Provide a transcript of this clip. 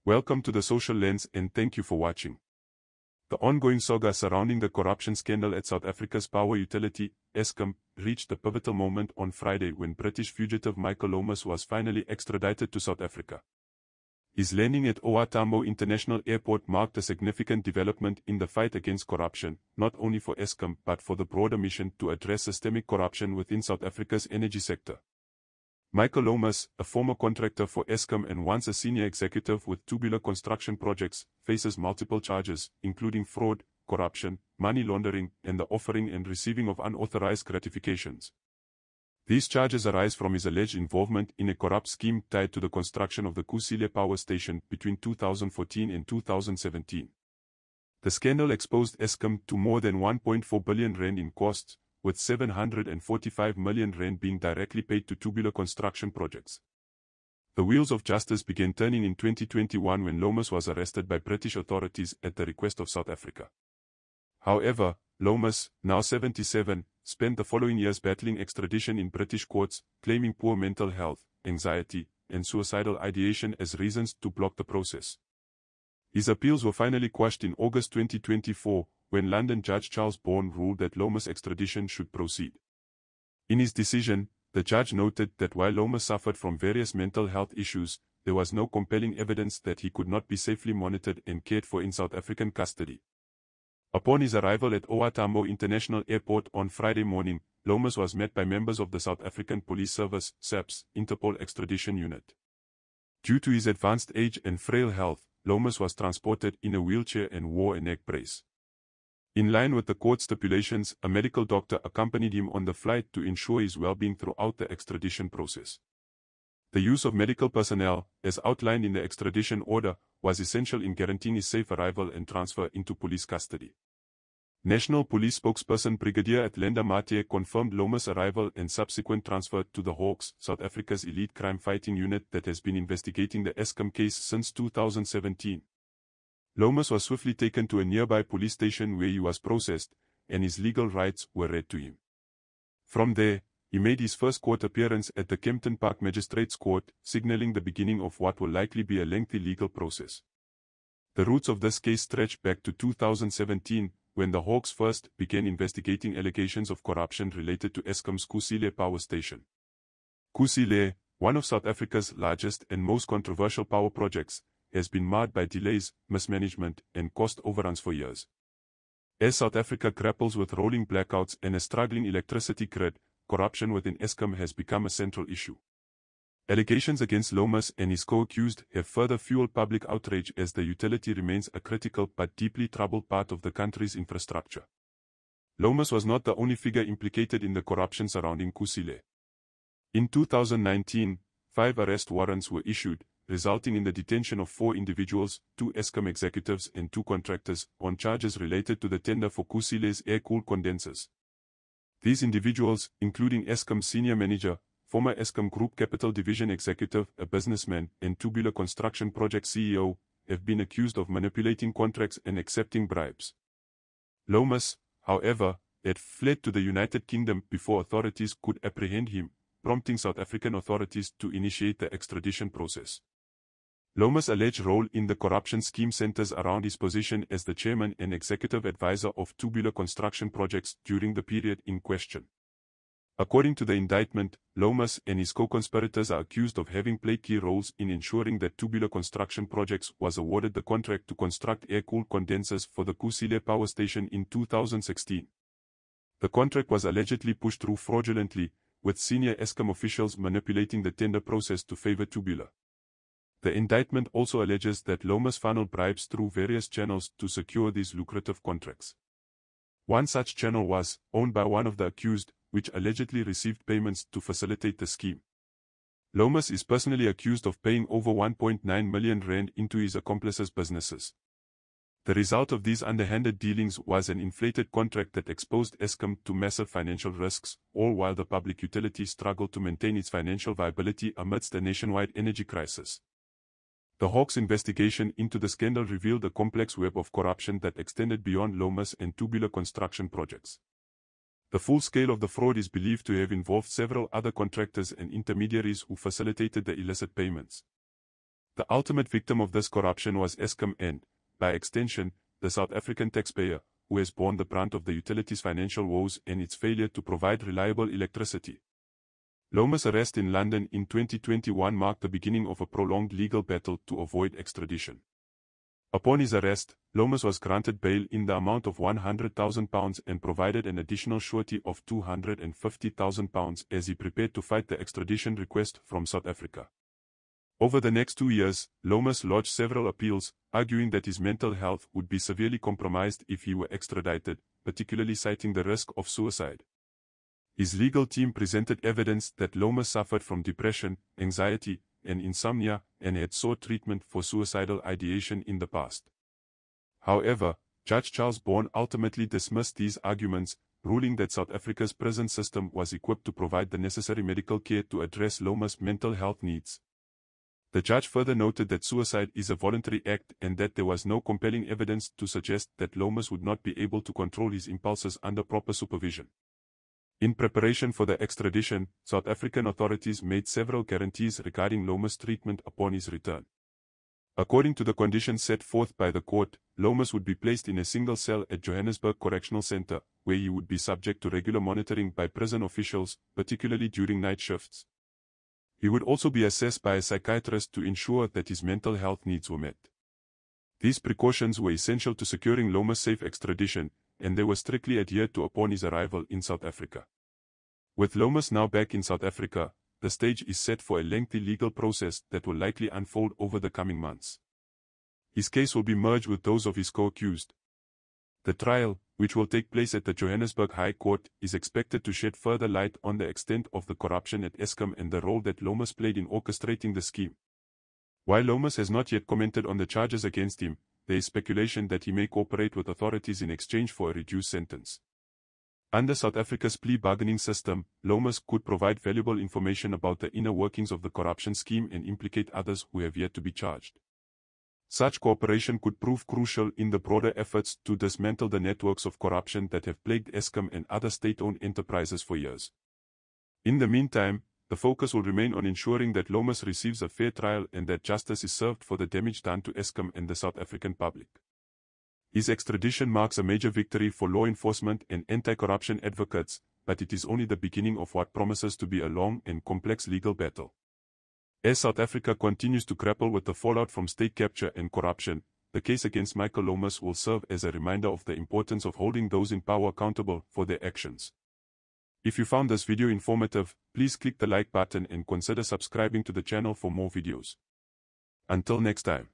Welcome to the Social Lens and thank you for watching. The ongoing saga surrounding the corruption scandal at South Africa's power utility, Eskom, reached a pivotal moment on Friday when British fugitive Michael Lomas was finally extradited to South Africa. His landing at OR Tambo International Airport marked a significant development in the fight against corruption, not only for Eskom but for the broader mission to address systemic corruption within South Africa's energy sector. Michael Lomas, a former contractor for Eskom and once a senior executive with Tubular construction projects, faces multiple charges, including fraud, corruption, money laundering, and the offering and receiving of unauthorized gratifications. These charges arise from his alleged involvement in a corrupt scheme tied to the construction of the Kusile power station between 2014 and 2017. The scandal exposed Eskom to more than 1.4 billion rand in costs, with 745 million rand being directly paid to Tubular construction projects. The wheels of justice began turning in 2021 when Lomas was arrested by British authorities at the request of South Africa. However, Lomas, now 77, spent the following years battling extradition in British courts, claiming poor mental health, anxiety, and suicidal ideation as reasons to block the process. His appeals were finally quashed in August 2024, when London Judge Charles Bourne ruled that Lomas' extradition should proceed. In his decision, the judge noted that while Lomas suffered from various mental health issues, there was no compelling evidence that he could not be safely monitored and cared for in South African custody. Upon his arrival at OR Tambo International Airport on Friday morning, Lomas was met by members of the South African Police Service (SAPS) Interpol Extradition Unit. Due to his advanced age and frail health, Lomas was transported in a wheelchair and wore a neck brace. In line with the court stipulations, a medical doctor accompanied him on the flight to ensure his well-being throughout the extradition process. The use of medical personnel, as outlined in the extradition order, was essential in guaranteeing his safe arrival and transfer into police custody. National Police spokesperson Brigadier Atlanta Mathe confirmed Lomas' arrival and subsequent transfer to the Hawks, South Africa's elite crime-fighting unit that has been investigating the Eskom case since 2017. Lomas was swiftly taken to a nearby police station where he was processed, and his legal rights were read to him. From there, he made his first court appearance at the Kempton Park Magistrates Court, signaling the beginning of what will likely be a lengthy legal process. The roots of this case stretch back to 2017, when the Hawks first began investigating allegations of corruption related to Eskom's Kusile power station. Kusile, one of South Africa's largest and most controversial power projects, has been marred by delays, mismanagement, and cost overruns for years. As South Africa grapples with rolling blackouts and a struggling electricity grid, corruption within Eskom has become a central issue. Allegations against Lomas and his co-accused have further fueled public outrage as the utility remains a critical but deeply troubled part of the country's infrastructure. Lomas was not the only figure implicated in the corruption surrounding Kusile. In 2019, 5 arrest warrants were issued, resulting in the detention of 4 individuals, 2 Eskom executives and 2 contractors, on charges related to the tender for Kusile's air-cooled condensers. These individuals, including Eskom senior manager, former Eskom Group Capital Division executive, a businessman, and Tubular construction project CEO, have been accused of manipulating contracts and accepting bribes. Lomas, however, had fled to the United Kingdom before authorities could apprehend him, prompting South African authorities to initiate the extradition process. Lomas' alleged role in the corruption scheme centers around his position as the chairman and executive advisor of Tubular construction projects during the period in question. According to the indictment, Lomas and his co-conspirators are accused of having played key roles in ensuring that Tubular construction projects was awarded the contract to construct air-cooled condensers for the Kusile power station in 2016. The contract was allegedly pushed through fraudulently, with senior Eskom officials manipulating the tender process to favor Tubular. The indictment also alleges that Lomas funneled bribes through various channels to secure these lucrative contracts. One such channel was, owned by one of the accused, which allegedly received payments to facilitate the scheme. Lomas is personally accused of paying over 1.9 million rand into his accomplices' businesses. The result of these underhanded dealings was an inflated contract that exposed Eskom to massive financial risks, all while the public utility struggled to maintain its financial viability amidst a nationwide energy crisis. The Hawks' investigation into the scandal revealed a complex web of corruption that extended beyond Lomas and Tubular construction projects. The full scale of the fraud is believed to have involved several other contractors and intermediaries who facilitated the illicit payments. The ultimate victim of this corruption was Eskom and, by extension, the South African taxpayer, who has borne the brunt of the utility's financial woes and its failure to provide reliable electricity. Lomas' arrest in London in 2021 marked the beginning of a prolonged legal battle to avoid extradition. Upon his arrest, Lomas was granted bail in the amount of £100,000 and provided an additional surety of £250,000 as he prepared to fight the extradition request from South Africa. Over the next 2 years, Lomas lodged several appeals, arguing that his mental health would be severely compromised if he were extradited, particularly citing the risk of suicide. His legal team presented evidence that Lomas suffered from depression, anxiety, and insomnia, and had sought treatment for suicidal ideation in the past. However, Judge Charles Bourne ultimately dismissed these arguments, ruling that South Africa's prison system was equipped to provide the necessary medical care to address Lomas' mental health needs. The judge further noted that suicide is a voluntary act and that there was no compelling evidence to suggest that Lomas would not be able to control his impulses under proper supervision. In preparation for the extradition, South African authorities made several guarantees regarding Lomas' treatment upon his return. According to the conditions set forth by the court, Lomas would be placed in a single cell at Johannesburg Correctional Centre, where he would be subject to regular monitoring by prison officials, particularly during night shifts. He would also be assessed by a psychiatrist to ensure that his mental health needs were met. These precautions were essential to securing Lomas' safe extradition, and they were strictly adhered to upon his arrival in South Africa. With Lomas now back in South Africa, the stage is set for a lengthy legal process that will likely unfold over the coming months. His case will be merged with those of his co-accused. The trial, which will take place at the Johannesburg High Court, is expected to shed further light on the extent of the corruption at Eskom and the role that Lomas played in orchestrating the scheme. While Lomas has not yet commented on the charges against him, there is speculation that he may cooperate with authorities in exchange for a reduced sentence. Under South Africa's plea bargaining system, Lomas could provide valuable information about the inner workings of the corruption scheme and implicate others who have yet to be charged. Such cooperation could prove crucial in the broader efforts to dismantle the networks of corruption that have plagued Eskom and other state-owned enterprises for years. In the meantime, the focus will remain on ensuring that Lomas receives a fair trial and that justice is served for the damage done to Eskom and the South African public. His extradition marks a major victory for law enforcement and anti-corruption advocates, but it is only the beginning of what promises to be a long and complex legal battle. As South Africa continues to grapple with the fallout from state capture and corruption, the case against Michael Lomas will serve as a reminder of the importance of holding those in power accountable for their actions. If you found this video informative, please click the like button and consider subscribing to the channel for more videos. Until next time.